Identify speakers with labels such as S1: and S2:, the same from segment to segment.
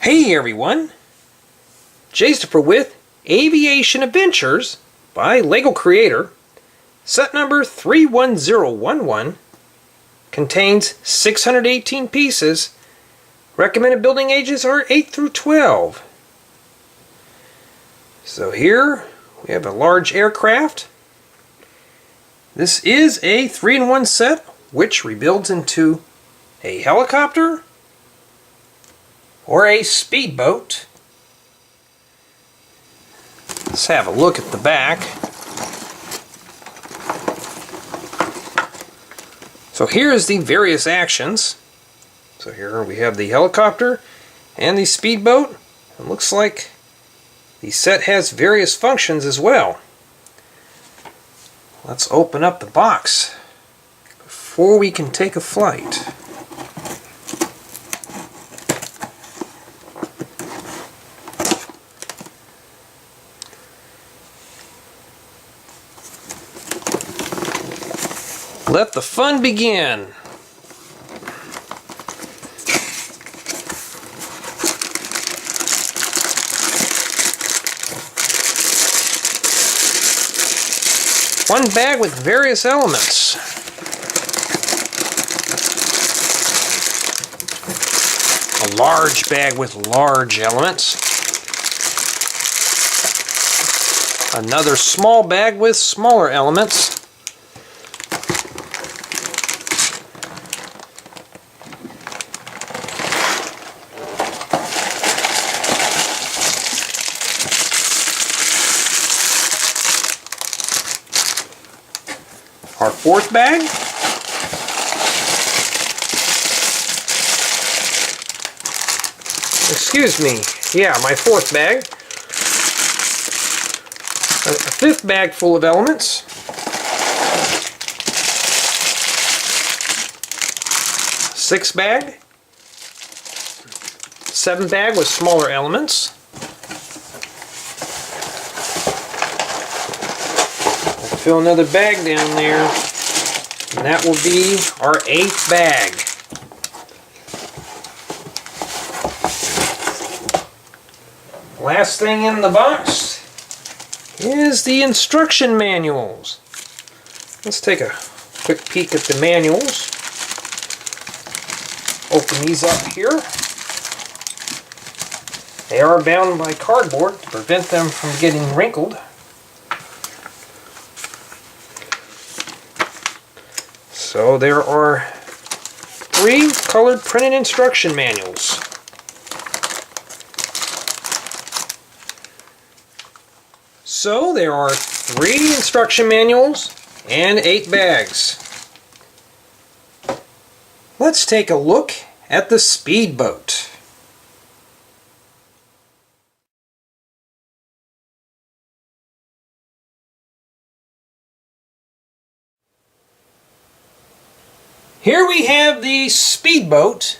S1: Hey everyone! Christopher with Aviation Adventures by Lego Creator. Set number 31011 contains 618 pieces. Recommended building ages are 8 through 12. So here we have a large aircraft. This is a 3-in-1 set which rebuilds into a helicopter or a speedboat. Let's have a look at the back. So here's the various actions. So here we have the helicopter and the speedboat. It looks like the set has various functions as well. Let's open up the box before we can take a flight. Let the fun begin. One bag with various elements. A large bag with large elements. Another small bag with smaller elements. Our fourth bag. Excuse me. Yeah, my fourth bag. A fifth bag full of elements. Sixth bag. Seventh bag with smaller elements. Fill another bag down there, and that will be our eighth bag. Last thing in the box is the instruction manuals. Let's take a quick peek at the manuals. Open these up here. They are bound by cardboard to prevent them from getting wrinkled. So there are 3 colored printed instruction manuals. So there are 3 instruction manuals and 8 bags. Let's take a look at the speedboat. Here we have the speedboat.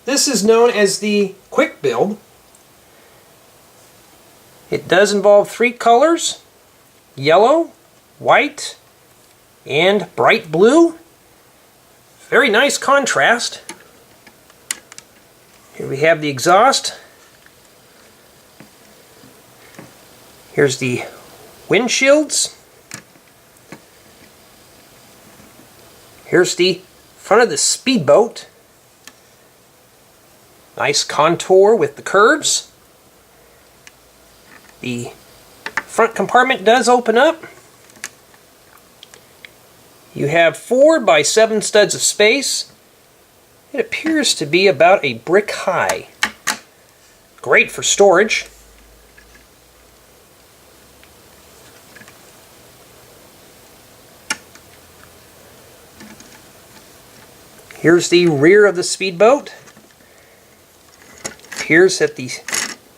S1: This is known as the quick build. It does involve 3 colors: yellow, white, and bright blue. Very nice contrast. Here we have the exhaust. Here's the windshields. Here's the front of the speedboat. Nice contour with the curves. The front compartment does open up. You have 4 by 7 studs of space. It appears to be about a brick high. Great for storage. Here's the rear of the speedboat. It appears that the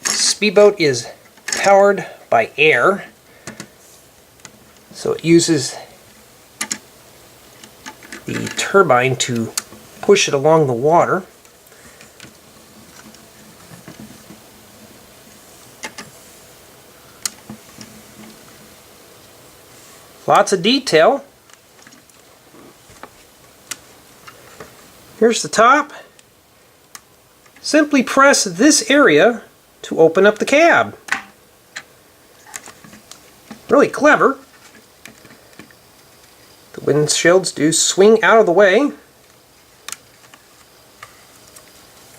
S1: speedboat is powered by air, so it uses the turbine to push it along the water. Lots of detail. Here's the top. simply press this area to open up the cab. Really clever. The windshields do swing out of the way.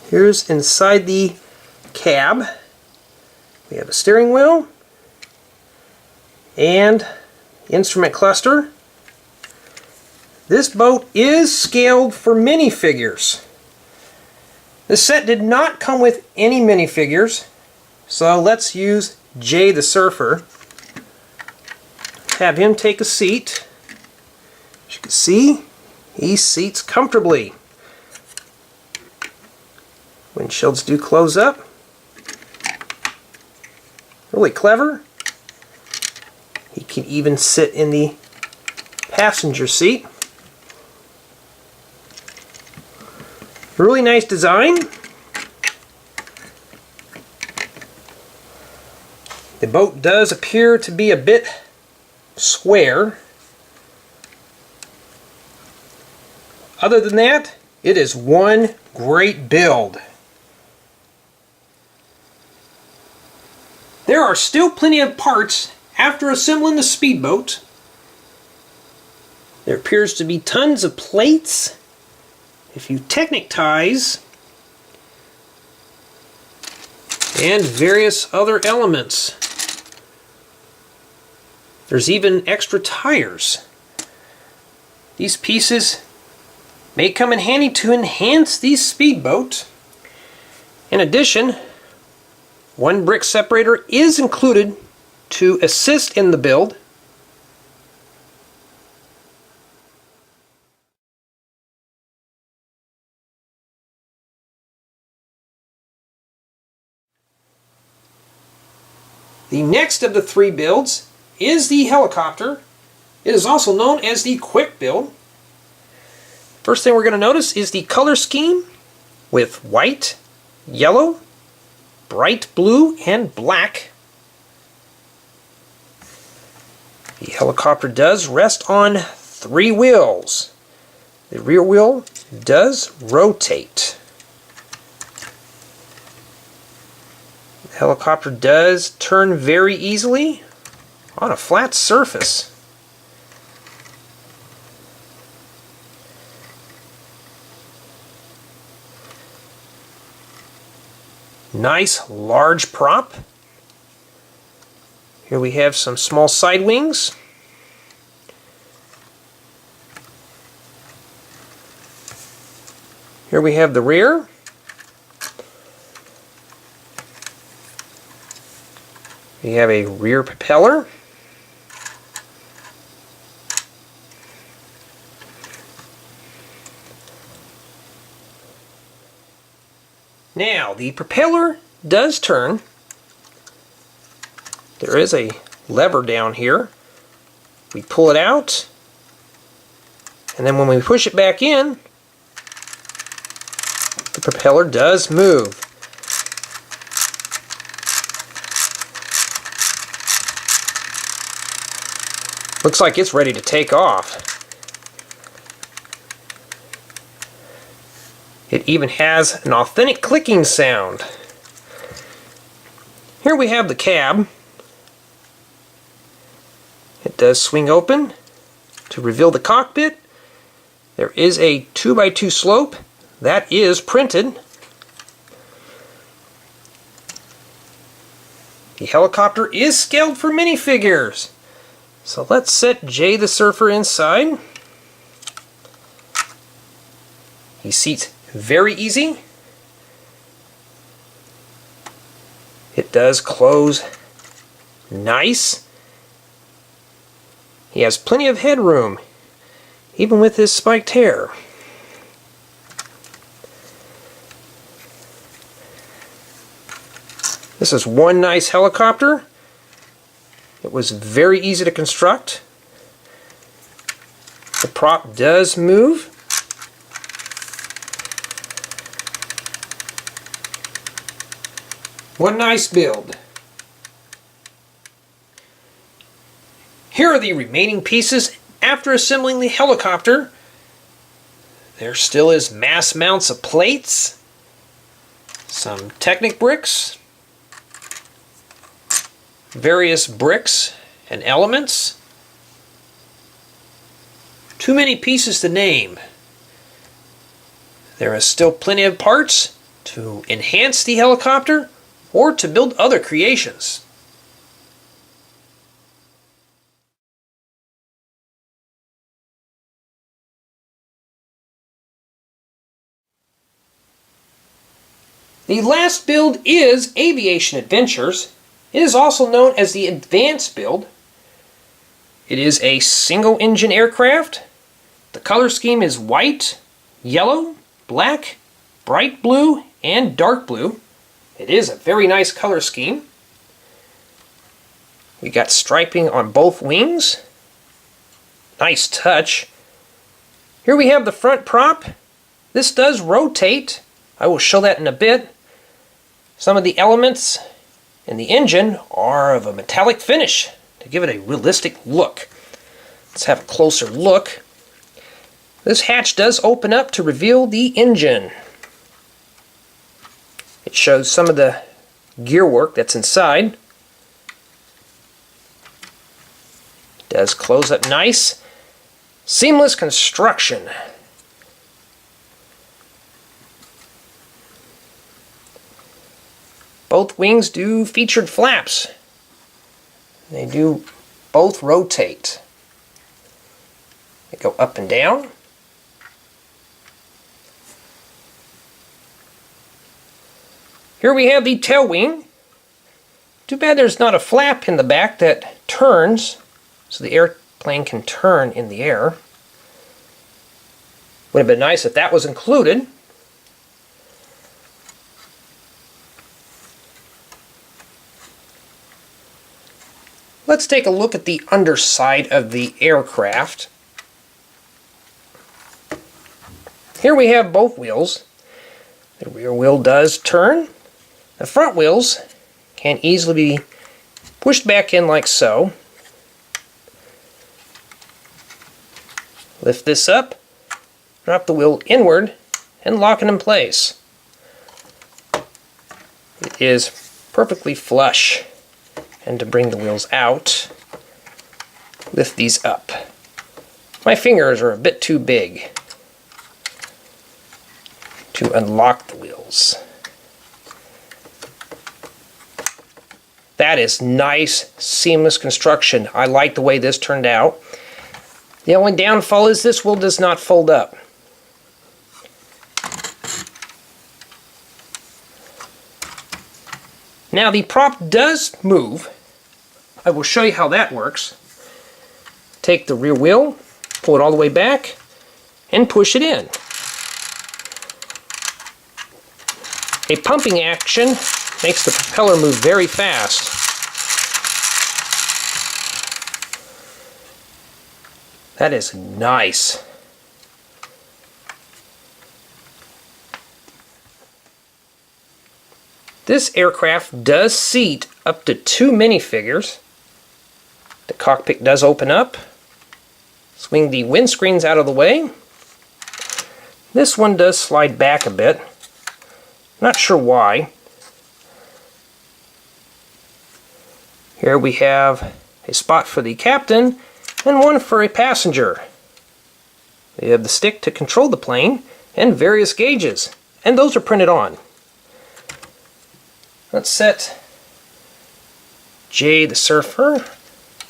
S1: Here's inside the cab. We have a steering wheel and instrument cluster. This boat is scaled for minifigures. This set did not come with any minifigures, so let's use Jay the Surfer. Have him take a seat. As you can see, he seats comfortably. Windshields do close up. Really clever. He can even sit in the passenger seat. Really nice design. The boat does appear to be a bit square. Other than that, it is one great build. There are still plenty of parts after assembling the Speedboat. There appears to be tons of plates. If you technicize, and various other elements. There's even extra tires. These pieces may come in handy to enhance the Speedboat. In addition, one brick separator is included to assist in the build. The next of the three builds is the helicopter. It is also known as the quick build. First thing we're going to notice is the color scheme with white, yellow, bright blue, and black. The helicopter does rest on three wheels. The rear wheel does rotate. The helicopter does turn very easily on a flat surface. Nice large prop. Here we have some small side wings. Here we have the rear. We have a rear propeller. Now, the propeller does turn. There is a lever down here. We pull it out, and then when we push it back in, the propeller does move. Looks like it's ready to take off. It even has an authentic clicking sound. Here we have the cab. It does swing open to reveal the cockpit. There is a 2x2 slope that is printed. The helicopter is scaled for minifigures. So let's set Jay the Surfer inside. He seats very easy. It does close nice. He has plenty of headroom, even with his spiked hair. This is one nice helicopter. It was very easy to construct. The prop does move. One nice build. Here are the remaining pieces after assembling the helicopter. There still is mass mounts of plates. some Technic bricks, various bricks and elements. Too many pieces to name. There is still plenty of parts to enhance the helicopter or to build other creations. The last build is Aviation Adventures. It is also known as the Advanced build. It is a single-engine aircraft. The color scheme is white, yellow, black, bright blue, and dark blue. It is a very nice color scheme. We got striping on both wings. Nice touch. Here we have the front prop. This does rotate. I will show that in a bit. Some of the elements in the engine are of a metallic finish to give it a realistic look. Let's have a closer look. This hatch does open up to reveal the engine. It shows some of the gear work that's inside. It does close up nice. Seamless construction. Both wings do featured flaps. They do both rotate. They go up and down. Here we have the tail wing. Too bad there's not a flap in the back that turns, so the airplane can turn in the air. Would have been nice if that was included. Let's take a look at the underside of the aircraft. Here we have both wheels. The rear wheel does turn. The front wheels can easily be pushed back in like so. Lift this up, drop the wheel inward, and lock it in place. It is perfectly flush. And to bring the wheels out, lift these up. My fingers are a bit too big to unlock the wheels. That is nice, seamless construction. I like the way this turned out. The only downfall is this wheel does not fold up. Now the prop does move. I will show you how that works. Take the rear wheel, pull it all the way back, and push it in. A pumping action makes the propeller move very fast. That is nice. This aircraft does seat up to 2 minifigures. The cockpit does open up. Swing the windscreens out of the way. This one does slide back a bit. Not sure why. Here we have a spot for the captain and one for a passenger. We have the stick to control the plane and various gauges, and those are printed on. Let's set Jay the Surfer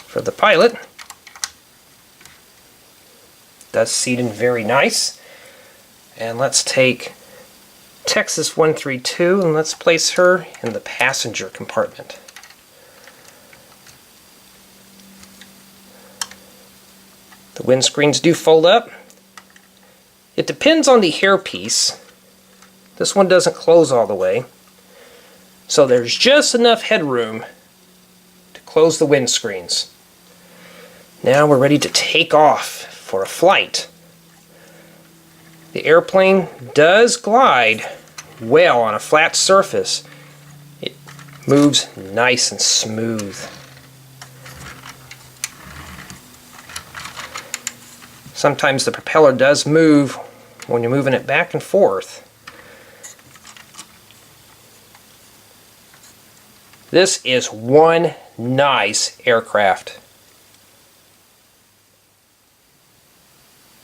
S1: for the pilot. Does seat in very nice. And let's take Texas 132 and let's place her in the passenger compartment. The windscreens do fold up. It depends on the hairpiece. This one doesn't close all the way. So there's just enough headroom to close the windscreens. Now we're ready to take off for a flight. The airplane does glide well on a flat surface. It moves nice and smooth. Sometimes the propeller does move when you're moving it back and forth. This is one nice aircraft.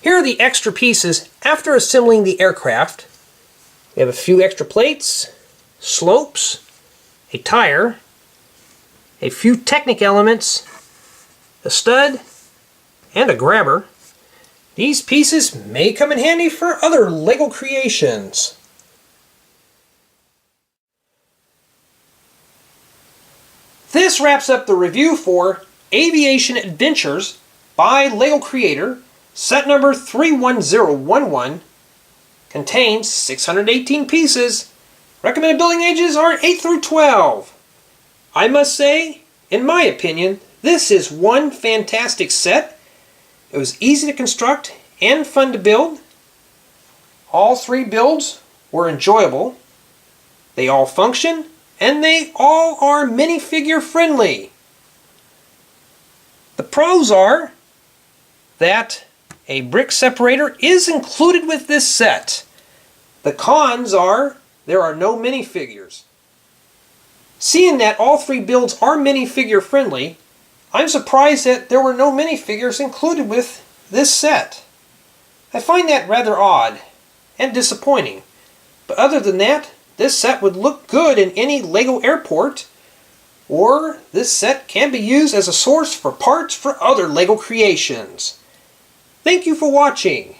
S1: Here are the extra pieces after assembling the aircraft. We have a few extra plates, slopes, a tire, a few Technic elements, a stud, and a grabber. These pieces may come in handy for other LEGO creations. This wraps up the review for Aviation Adventures by LEGO Creator. Set number 31011 contains 618 pieces. Recommended building ages are 8 through 12. I must say, in my opinion, this is one fantastic set. It was easy to construct and fun to build. All three builds were enjoyable. They all function, and they all are minifigure friendly. The pros are that a brick separator is included with this set. The cons are there are no minifigures. Seeing that all three builds are minifigure friendly, I'm surprised that there were no minifigures included with this set. I find that rather odd and disappointing. But other than that, this set would look good in any LEGO airport, or this set can be used as a source for parts for other LEGO creations. Thank you for watching.